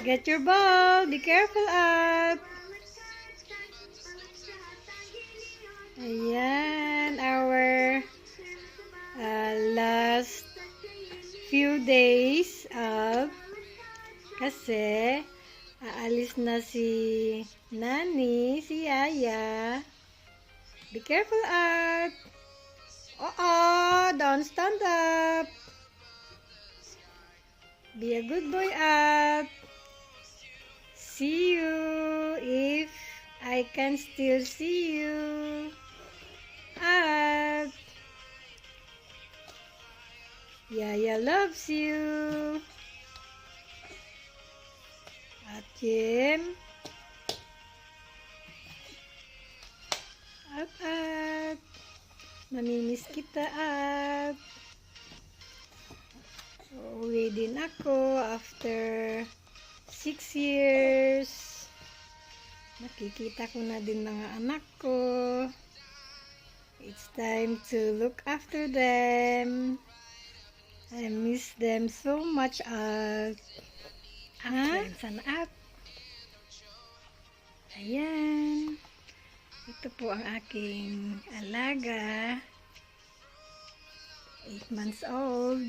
Get your ball. Be careful up. Ayan, our last few days up. Kasi, aalis na si Nani, si Yaya. Be careful up. Don't stand up. Be a good boy up. See you if I can still see you. Up. Yaya loves you. At Kim. Up. Namimiss kita at uwi din ako after 6 years. Nakikita ko na din mga anak ko. It's time to look after them. I miss them so much at sana at ayan. Ito po ang aking alaga. 8 months old.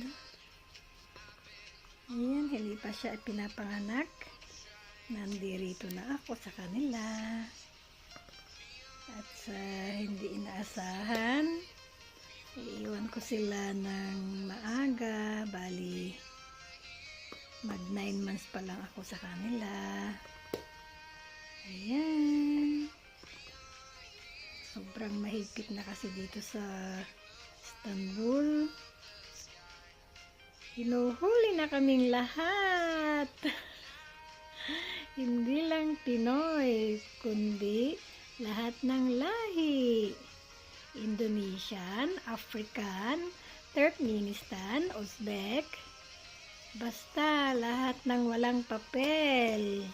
Ayan, hindi pa siya pinapanganak. Nandirito na ako sa kanila. At sa hindi inaasahan, iiwan ko sila ng maaga. Bali, mag 9 months pa lang ako sa kanila. Ayan. Sobrang mahigpit na kasi dito sa Istanbul. Hinuhuli na kaming lahat. Hindi lang Pinoy, kundi lahat ng lahi. Indonesian, African, Turkmenistan, Uzbek. Basta lahat ng walang papel.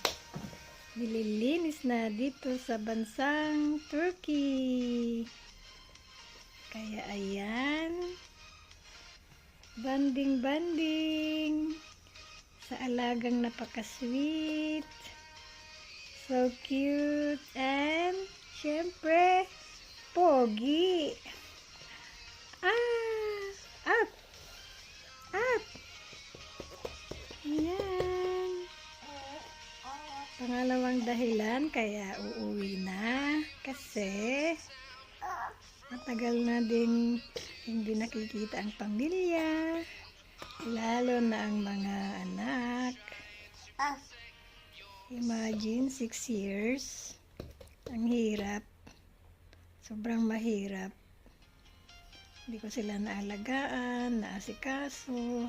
Nililinis na dito sa bansang Turkey. Kaya ayan, banding sa alagang napaka-sweet, so cute, and syempre pogi. Up. Ayan. Pangalawang dahilan kaya uuwi na kasi matagal na din hindi nakikita ang pamilya, lalo na ang mga anak. Imagine 6 years. Ang hirap. Sobrang mahirap. Hindi ko sila naalagaan, naasikaso.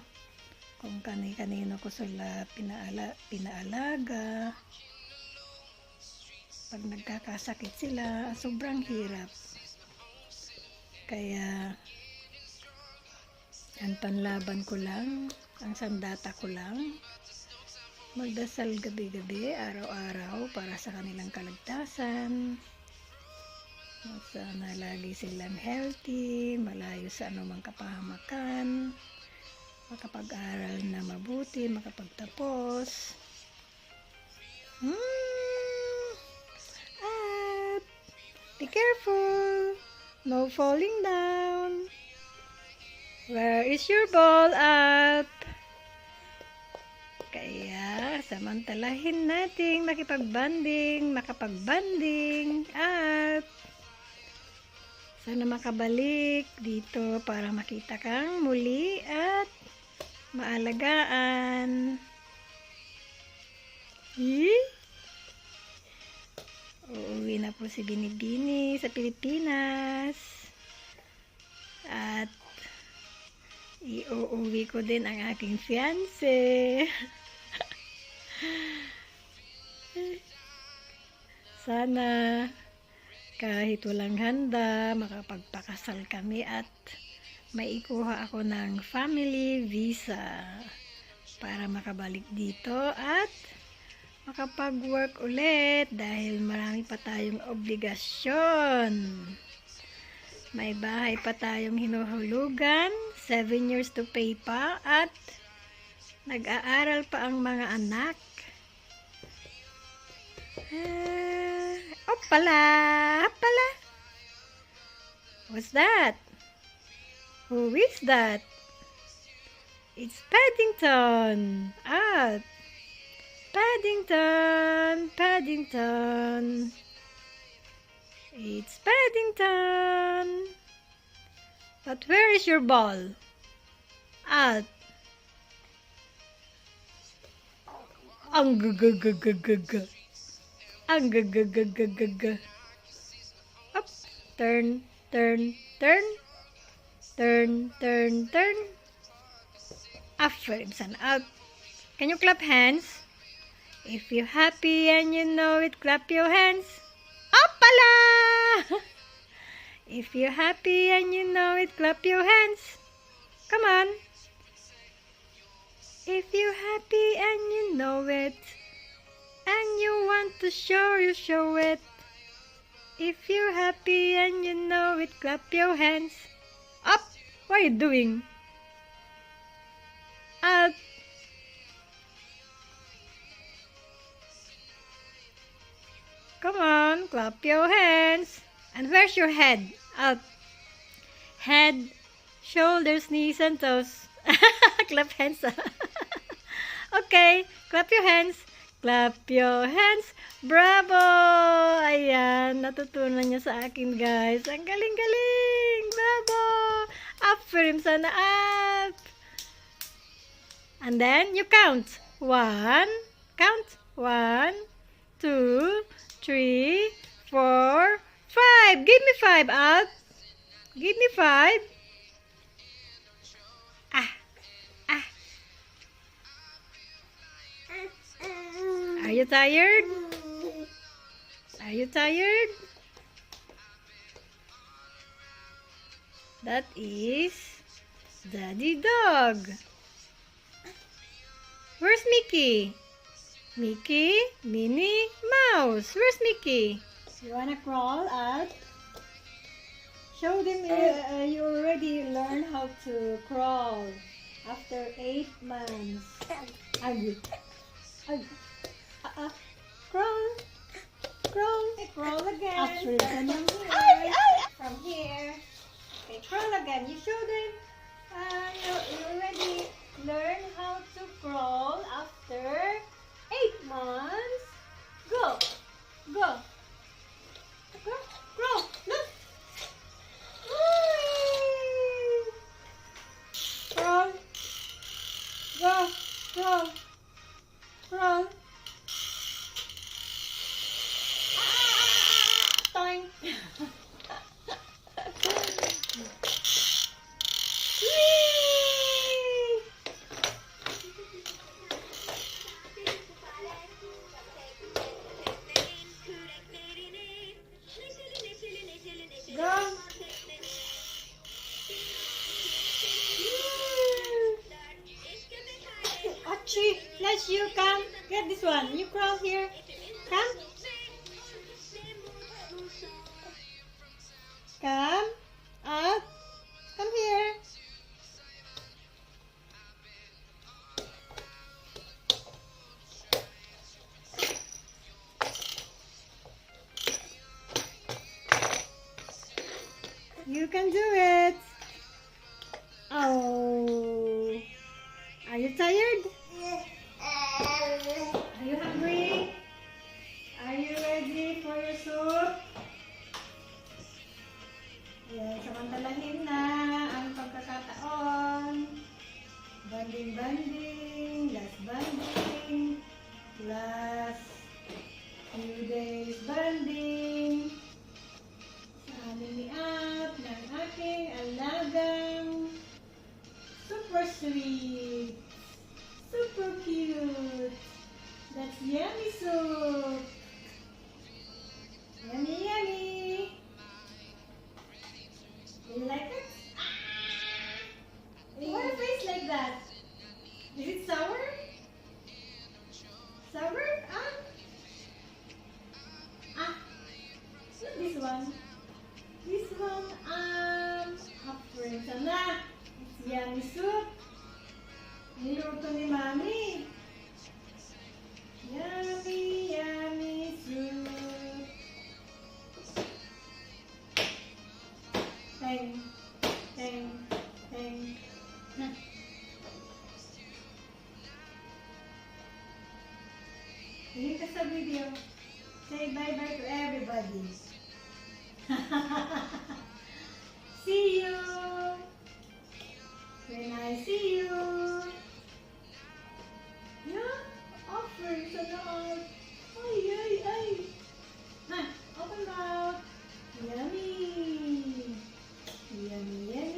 Kung kani-kanino ko sila pinaalaga. Pag nagkakasakit sila, sobrang hirap. Kaya ang panlaban ko lang, ang sandata ko lang, magdasal gabi-gabi, araw-araw para sa kanilang kaligtasan. Sana lagi silang healthy, malayo sa anumang kapahamakan, makapag-aral na mabuti, makapagtapos. Be careful, no falling down. Where is your ball up? Kaya samantalahin nating makipagbanding, makapagbanding at sana makabalik dito para makita kang muli at maalagaan. Uuwi na po si Binibini sa Pilipinas. At iuuwi ko din ang aking fiancé. Sana kahit walang handa, makapagpakasal kami at maikuha ako ng family visa para makabalik dito at makapag-work ulit dahil marami pa tayong obligasyon. May bahay pa tayong hinuhulugan, 7 years to pay pa at nag-aaral pa ang mga anak. Hoppala! Hoppala! What's that? Who is that? It's Paddington! Ah! Paddington! Paddington! It's Paddington! But where is your ball? Ah! Ang gugugugugugug. Ang gugugugugugug. Up. Turn, turn, turn. Turn, turn, turn. Affirmation out. Can you clap hands? If you're happy and you know it, clap your hands. Hoppala! If you're happy and you know it, clap your hands. Come on. If you're happy and you know it, and you want to show, you show it. If you're happy and you know it, clap your hands. Up! What are you doing? Up! Come on, clap your hands. And where's your head? Up. Head, shoulders, knees, and toes. Clap hands. Okay, clap your hands. Clap your hands. Bravo! Ayan, natutunan niya sa akin, guys. Ang galing-galing! Bravo! Affirm sana up! And then, you count. 1, count. 1, 2, 3, 4, 5. Give me 5 up. Give me 5. Are you tired? Are you tired? That is Daddy Dog. Where's Mickey? Mickey, Minnie, Mouse. Where's Mickey? You wanna crawl up? Show them you already learned how to crawl after 8 months. Crawl, crawl, crawl again. From here. Okay, crawl again. You show them. You already learned how to crawl after 8 months. Go, go, go, crawl. Look. Whee! Crawl, go, crawl, crawl. Toing. Go. Achoo, let's you come. Get this one. You crawl here. Come. Come. Up. Come here. You can do it. Oh. Are you tired? Are you hungry? Are you ready for your soup? Ayan, samantalahin na ang pagkakataon. Banding-banding, last banding, last few days banding. At ng aking alagang super sweet, super cute. That's yummy soup. Yummy, yummy. You like it? Why a face like that? Is it sour? Sour? Not this one. This one, offering sana. It's yummy soup. Niluto ni Mami. Yummy, yummy soup. Teng. Teng. Teng. Na. Tingin ka sa video. Say bye-bye to everybody. See you when I see you. Yeah, offering sa loob. Ay, ay, ay. Ha, open mouth. Yummy. Yummy, yummy.